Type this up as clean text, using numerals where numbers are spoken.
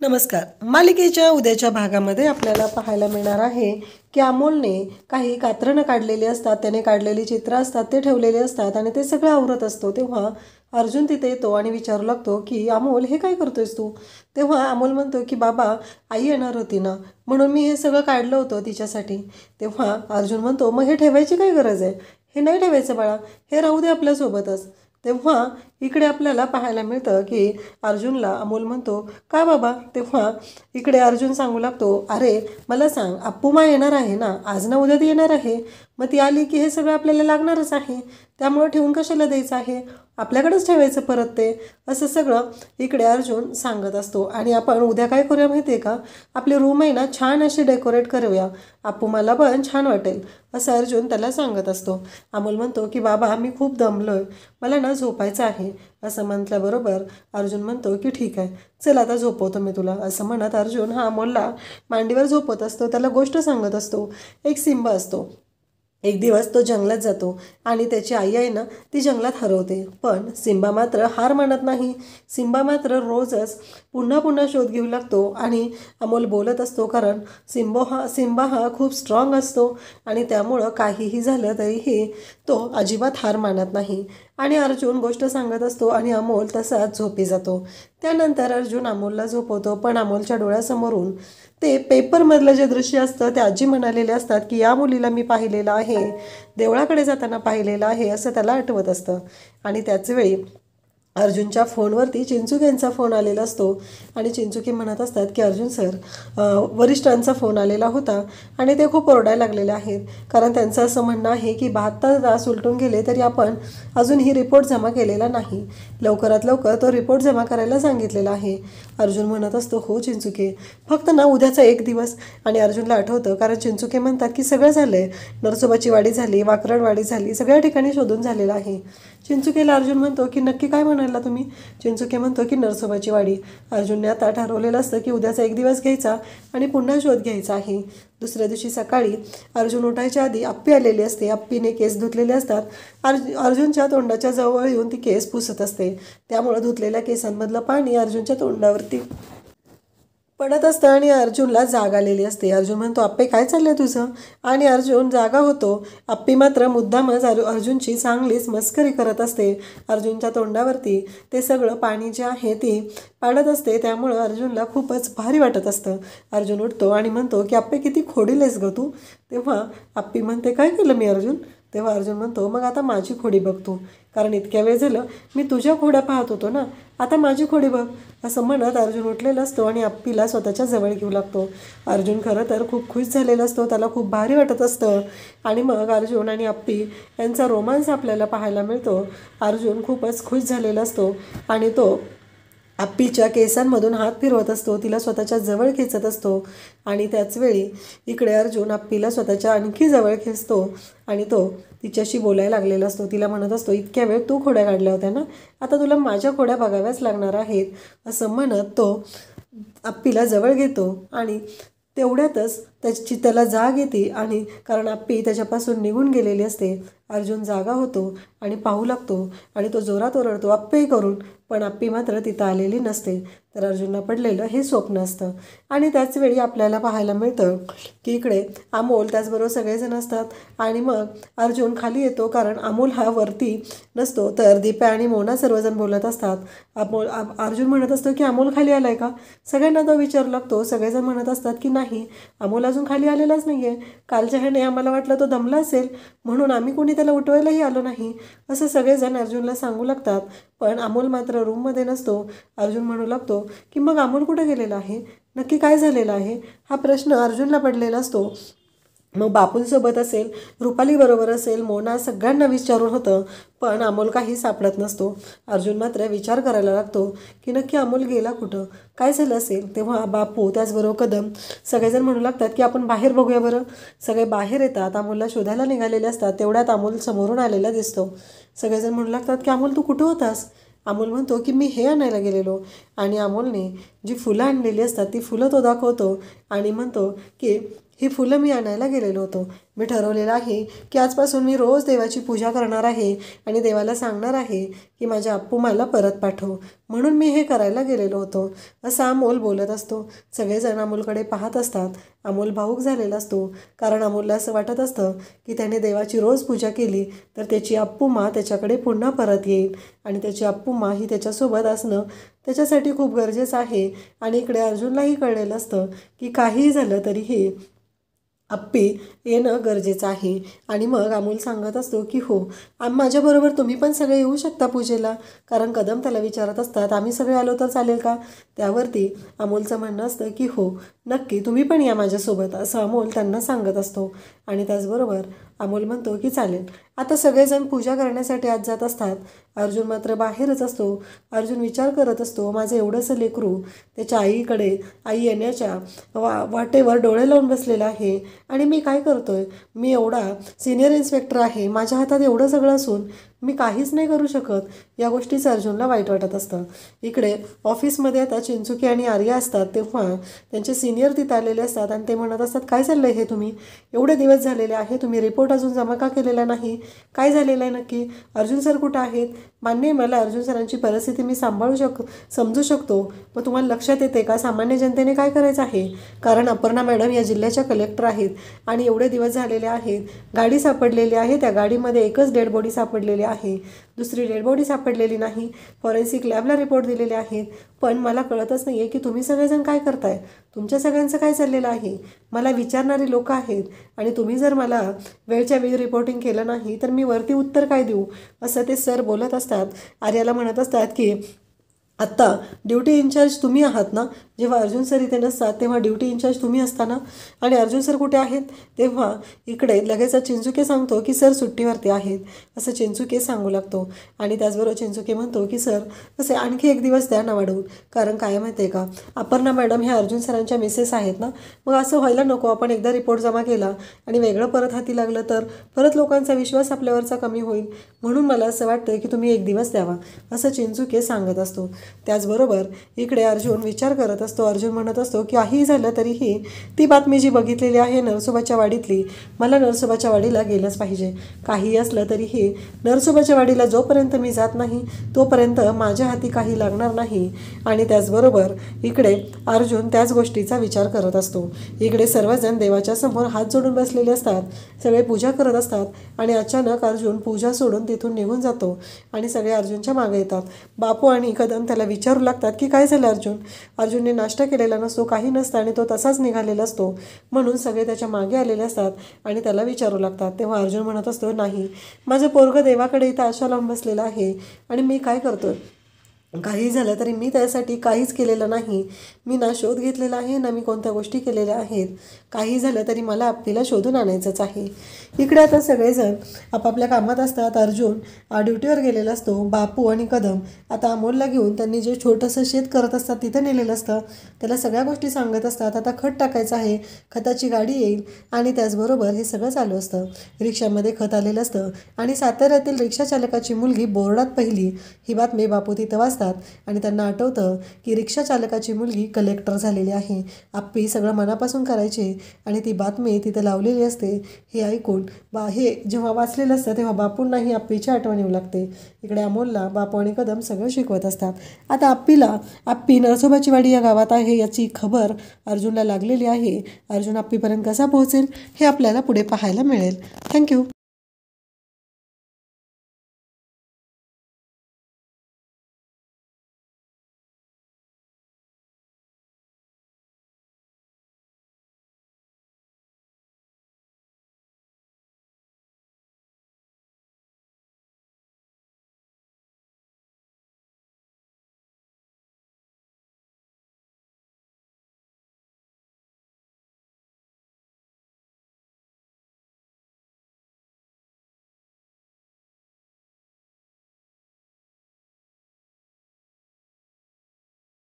नमस्कार. मालिकेच्या उद्याच्या भागामध्ये आपल्याला पाहायला मिळणार आहे की अमोलने काही कात्रणं काढलेली असतात, त्याने काढलेली चित्र असतात, ते ठेवलेले असतात आणि ते सगळं आवरत असतो. तेव्हा अर्जुन तिथे येतो आणि विचारू लागतो की अमोल, हे काय करतोयस तू? तेव्हा अमोल म्हणतो की बाबा, आई येणार होती ना, म्हणून मी हे सगळं काढलं होतं तिच्यासाठी. तेव्हा अर्जुन म्हणतो, मग हे ठेवायची काय गरज आहे? हे नाही ठेवायचं बाळा, हे राहू दे आपल्यासोबतच. तेव्हा इकडे आपल्याला पाहायला मिळतं की अर्जुनला अमोल म्हणतो, का बाबा? तेव्हा इकडे अर्जुन सांगू लागतो, अरे मला सांग, अप्पूमा येणार आहे ना, आज ना उद्या ती येणार आहे. मग ती आली की हे सगळं आपल्याला लागणारच आहे, त्यामुळं ठेवून कशाला द्यायचं आहे, आपल्याकडेच ठेवायचं परत ते. असं सगळं इकडे अर्जुन सांगत असतो. आणि आपण उद्या काय करूया माहिती आहे का, आपली रूम आहे ना छान अशी डेकोरेट करूया, अप्पूमाला पण छान वाटेल, असं अर्जुन त्याला सांगत असतो. अमोल म्हणतो की बाबा, मी खूप दमलोय, मला ना झोपायचं आहे. असं म्हटल्याबरोबर अर्जुन म्हणतो की ठीक आहे, चल आता झोपवतो मी तुला. असं म्हणत अर्जुन हा अमोलला मांडीवर झोपत असतो, त्याला गोष्ट सांगत असतो. एक सिंबा असतो. एक दिवस तो जंगलात जातो आणि त्याची आई आहे ना, ती जंगलात हरवते. पण सिंबा मात्र हार मानत नाही. सिंबा मात्र रोजच पुन्हा पुन्हा शोध घेऊ लागतो आणि अमोल बोलत असतो, कारण सिंबा हा खूप स्ट्रॉंग असतो आणि त्यामुळं काहीही झालं तरीही तो अजिबात हार मानत नाही. आणि अर्जुन गोष्ट सांगत असतो आणि अमोल तसाच झोपी जातो. त्यानंतर अर्जुन अमोलला झोपवतो, पण अमोलच्या डोळ्यासमोरून ते पेपरमधलं जे दृश्य असतं, ते आजी म्हणालेले असतात की या मुलीला मी पाहिलेलं आहे, देवळाकडे जाताना पाहिलेलं आहे, असं त्याला आठवत असतं. आणि त्याच वेळी अर्जुनच्या फोनवरती चिंचुकेंचा फोन आलेला असतो आणि चिंचुके म्हणत असतात की अर्जुन सर, वरिष्ठांचा फोन आलेला होता आणि ते खूप ओरडायला लागलेले आहेत, कारण त्यांचं असं म्हणणं आहे की 72 तास उलटून गेले तरी आपण अजून ही रिपोर्ट जमा केलेला नाही, लवकरात लवकर तो रिपोर्ट जमा करायला सांगितलेला आहे. अर्जुन म्हणत असतो, हो चिंचुके, फक्त ना उद्याचा एक दिवस. आणि अर्जुनला आठवतं, कारण चिंचुके म्हणतात की सगळं झालं आहे, नरसोबाची वाडी झाली, वाकरणवाडी झाली, सगळ्या ठिकाणी शोधून झालेलं आहे. चिंचुकेला अर्जुन म्हणतो की नक्की काय म्हणाला तुम्ही? चिंचुके म्हणतो की नरसोबाची वाडी. अर्जुनने आता ठरवलेलं असतं की उद्याचा एक दिवस घ्यायचा आणि पुन्हा शोध घ्यायचा आहे. दुसऱ्या दिवशी सकाळी अर्जुन उठायच्या आधी अप्पी आलेली असते. अप्पीने केस धुतलेले असतात. अर्जुनच्या तोंडाच्या जवळ येऊन ती केस पुसत असते, त्यामुळं धुतलेल्या केसांमधलं पाणी अर्जुनच्या तोंडावरती पडत असतं आणि अर्जुनला जाग आलेली असते. अर्जुन म्हणतो, अप्पे काय चाललंय तुझं? आणि अर्जुन जागा होतो. अप्पी मात्र मुद्दामच अर्जुनची चांगलीच मस्करी करत असते. अर्जुनच्या तोंडावरती ते सगळं पाणी जे आहे ती पाडत असते, त्यामुळं अर्जुनला खूपच भारी वाटत असतं. अर्जुन उठतो आणि म्हणतो की अप्पे, किती खोडीलेस ग तू? तेव्हा अप्पी म्हणते, काय केलं मी अर्जुन? तेव्हा अर्जुन म्हणतो, मग आता माझी खोडी बघ तू, कारण इतक्या वेळ झालं मी तुझ्या खोड्या पाहत होतो ना, आता माझी खोडी बघ. असं म्हणत अर्जुन उठलेला असतो आणि अप्पीला स्वतःच्या जवळ घेऊ लागतो. अर्जुन खरं तर खूप खुश झालेला असतो, त्याला खूप भारी वाटत असतं. आणि मग अर्जुन आणि अप्पी यांचा रोमांस आपल्याला पाहायला मिळतो. अर्जुन खूपच खुश झालेला असतो आणि तो अप्पीच्या केसांमधून हात फिरवत असतो, तिला स्वतःच्या जवळ खेचत असतो. आणि त्याचवेळी इकडे अर्जुन अप्पीला स्वतःच्या आणखी जवळ खेचतो आणि तो तिच्याशी बोलायला लागलेला असतो. तिला म्हणत असतो, इतक्या वेळ तू खोड्या काढल्या होत्या ना, आता तुला माझ्या खोड्या बघाव्याच लागणार आहेत. असं म्हणत तो अप्पीला जवळ घेतो आणि तेवढ्यातच त्याला जाग येते. आणि कारण अप्पी त्याच्यापासून निघून गेलेली असते. अर्जुन जागा होतो आणि पाहू लागतो आणि तो जोरात ओरडतो, अप्पे करून, पण अप्पी मात्र तिथं आलेली नसते. तर अर्जुनला पडलेलं हे स्वप्न असतं. आणि त्याचवेळी आपल्याला पाहायला मिळतं की इकडे अमोल त्याचबरोबर सगळेजण असतात. आणि मग अर्जुन खाली येतो, कारण अमोल हा वरती नसतो, तर दीप्या आणि मोना सर्वजण बोलत असतात. अर्जुन म्हणत असतो की अमोल खाली आलाय का? सगळ्यांना तो विचारू लागतो. सगळेजण म्हणत असतात की नाही, अमोल अजून खाली आलेलाच नाही आहे, कालच्या ह्याने आम्हाला वाटलं तो दमला असेल, म्हणून आम्ही कोणी त्याला उठवायलाही आलो नाही, असं सगळेजण अर्जुनला सांगू लागतात. पण अमोल मात्र रूममध्ये नसतो. अर्जुन म्हणू लागतो की मग अमोल कुठं गेलेला आहे, नक्की काय झालेलं आहे, हा प्रश्न अर्जुनला पडलेला असतो. मग बापूंसोबत असेल, रुपालीबरोबर असेल, मोना, सगळ्यांना विचारून होतं, पण अमोल काही सापडत नसतो. अर्जुन मात्र विचार करायला लागतो की नक्की अमोल गेला कुठं, काय झालं असेल. तेव्हा बापू त्याचबरोबर कदम सगळेजण म्हणू लागतात की आपण बाहेर बघूया बरं. सगळे बाहेर येतात, अमोलला शोधायला निघालेले असतात. तेवढ्यात अमोल समोरून आलेला दिसतो. सगळेजण म्हणू लागतात की अमोल तू कुठं होतास? अमोल म्हणतो की मी हे आणायला गेलेलो. आणि अमोलने जी फुलं आणलेली असतात ती फुलं तो दाखवतो आणि म्हणतो की ही फुलं मी आणायला गेलेलो होतो. मी ठरवलेलं आहे की आजपासून मी रोज देवाची पूजा करणार आहे आणि देवाला सांगणार आहे की माझ्या अप्पू मला परत पाठव, म्हणून मी हे करायला गेलेलो होतो, असं अमोल बोलत असतो. सगळेजण अमोलकडे पाहत असतात. अमोल भावूक झालेला असतो, कारण अमोलला असं वाटत असतं की त्याने देवाची रोज पूजा केली तर त्याची अप्पूमा त्याच्याकडे पुन्हा परत येईल आणि त्याची अप्पूमा ही त्याच्यासोबत असणं त्याच्यासाठी खूप गरजेचं आहे. आणि इकडे अर्जुनलाही कळलेलं असतं की काहीही झालं तरी हे अप्पी येणं गरजेचं आहे. आणि मग अमोल सांगत असतो की हो, माझ्याबरोबर तुम्ही पण सगळे येऊ शकता पूजेला, कारण कदम त्याला विचारत असतात आम्ही सगळे आलो तर चालेल का. त्यावरती अमोलचं म्हणणं असतं की हो नक्की, तुम्ही पण या माझ्यासोबत, असं अमोल त्यांना सांगत असतो. आणि त्याचबरोबर अमोल म्हणतो की चालेल. आता सगळेजण पूजा करण्यासाठी आत जात असतात. अर्जुन मात्र बाहेरच असतो. अर्जुन विचार करत असतो, माझं एवढंसं लेकरू त्याच्या आईकडे, आई येण्याच्या वाटेवर डोळे लावून बसलेलं आहे आणि मी काय करतोय. मी एवढा सिनियर इन्स्पेक्टर आहे, माझ्या हातात एवढं सगळं असून मी काहीच नाही करू शकत. या गोष्टीचं अर्जुनला वाईट वाटत असतं. इकडे ऑफिसमध्ये आता चिंचुकी आणि आर्या असतात, तेव्हा त्यांचे सिनियर तिथे आलेले असतात आणि ते म्हणत असतात काय चाललं आहे हे, तुम्ही एवढे दिवस झालेले आहे, तुम्ही रिपोर्ट अजून जमा का केलेला नाही, काय झालेलं आहे नक्की, अर्जुन सर कुठं आहेत. मान्य आहे मला अर्जुन सरांची परिस्थिती मी समजू शकतो, पण तुम्हाला लक्षात येते का सामान्य जनतेने काय करायचं आहे. कारण अपर्णा मॅडम या जिल्ह्याच्या कलेक्टर आहेत आणि एवढे दिवस झालेले आहेत, गाडी सापडलेली आहे, त्या गाडीमध्ये एकच डेड बॉडी सापडलेली आहे, दुसरी डेड बॉडी सापडलेली नाही. फॉरेन्सिक लॅबला रिपोर्ट दिलेले आहेत, पण मला कळतच नाही आहे की तुम्ही सगळेजण काय करताय, तुमच्या सगळ्यांचं काय चाललेलं आहे. मला विचारणारी लोक आहेत आणि तुम्ही जर मला वेळच्या वेळी रिपोर्टिंग केलं नाही तर मी वरती उत्तर काय देऊ, असं ते सर बोलत असतात. आर्याला म्हणत असतात की आत्ता ड्युटी इन्चार्ज तुम्ही आहात ना, जेव्हा अर्जुन सर इथे नसतात तेव्हा ड्युटी इन्चार्ज तुम्ही असताना, आणि अर्जुन सर कुठे आहेत. तेव्हा इकडे लगेच चिंचुके सांगतो की सर सुट्टीवरती आहेत, असं चिंचुके सांगू लागतो. आणि त्याचबरोबर चिंचुके म्हणतो की सर तसे आणखी एक दिवस द्या ना वाढवून, कारण काय माहिती आहे का, अपर्णा मॅडम ह्या अर्जुन सरांच्या मिसेस आहेत ना, मग असं व्हायला नको, आपण एकदा रिपोर्ट जमा केला आणि वेगळं परत हाती लागलं तर परत लोकांचा विश्वास आपल्यावरचा कमी होईल, म्हणून मला असं वाटतं की तुम्ही एक दिवस द्यावा, असं चिंचुके सांगत असतो. त्याचबरोबर इकडे अर्जुन विचार करत असतो. अर्जुन म्हणत असतो की काही झालं तरीही ती बातमी जी बघितलेली आहे नरसोबाच्या वाडीतली, मला नरसोबाच्या वाडीला गेलंच पाहिजे. काही असलं तरीही नरसोबाच्या वाडीला जोपर्यंत मी जात नाही तोपर्यंत माझ्या हाती काही लागणार नाही. आणि त्याचबरोबर इकडे अर्जुन त्याच गोष्टीचा विचार करत असतो. इकडे सर्वजण देवाच्या समोर हात जोडून बसलेले असतात, सगळे पूजा करत असतात. आणि अचानक अर्जुन पूजा सोडून तिथून निघून जातो आणि सगळे अर्जुनच्या मागे येतात. बापू आणि कदम त्याला विचारू लागतात की काय झालं अर्जुन. अर्जुनने नाश्ता केलेला नसतो, काही नसतं आणि तो तसाच निघालेला असतो, म्हणून सगळे त्याच्या मागे आलेले असतात आणि त्याला विचारू लागतात. तेव्हा अर्जुन म्हणत असतो नाही, माझं पोरगं देवाकडे इथं आशा लावून बसलेलं आहे आणि मी काय करतोय, काही झालं तरी मी त्यासाठी काहीच केलेलं नाही. मी ना शोध घेतलेला आहे ना मी कोणत्या गोष्टी केलेल्या आहेत. काही झालं तरी मला आपल्याला शोधून आणायचंच आहे. इकडे आता सगळेजण आपापल्या कामात असतात. अर्जुन ड्युटीवर गेलेला असतो. बापू आणि कदम आता अमोलला घेऊन त्यांनी जे छोटंसं शेत करत असतात तिथं नेलेलं असतं. त्याला सगळ्या गोष्टी सांगत असतात. आता खत टाकायचं आहे, खताची गाडी येईल आणि त्याचबरोबर हे सगळं चालू असतं. रिक्षामध्ये खत आलेलं असतं आणि साताऱ्यातील रिक्षा चालकाची मुलगी बोर्डात पहिली ही बातमी बापू तिथं वाचतात आणि त्यांना आठवतं की रिक्षा चालकाची मुलगी कलेक्टर झालेली आहे. आप्पी सगळं मनापासून करायचे आणि ती बातमी तिथं लावलेली असते. हे ऐकून हे जेव्हा वाचलेलं असतं तेव्हा बापूंनाही आप्पीची आठवण येऊ लागते. इकडे अमोलला बापू आणि कदम सगळं शिकवत असतात. आता आप्पी नरसोबाची वाडी या गावात आहे याची खबर अर्जुनला लागलेली आहे. अर्जुन आप्पीपर्यंत कसा पोहोचेल हे आपल्याला पुढे पाहायला मिळेल. थँक्यू.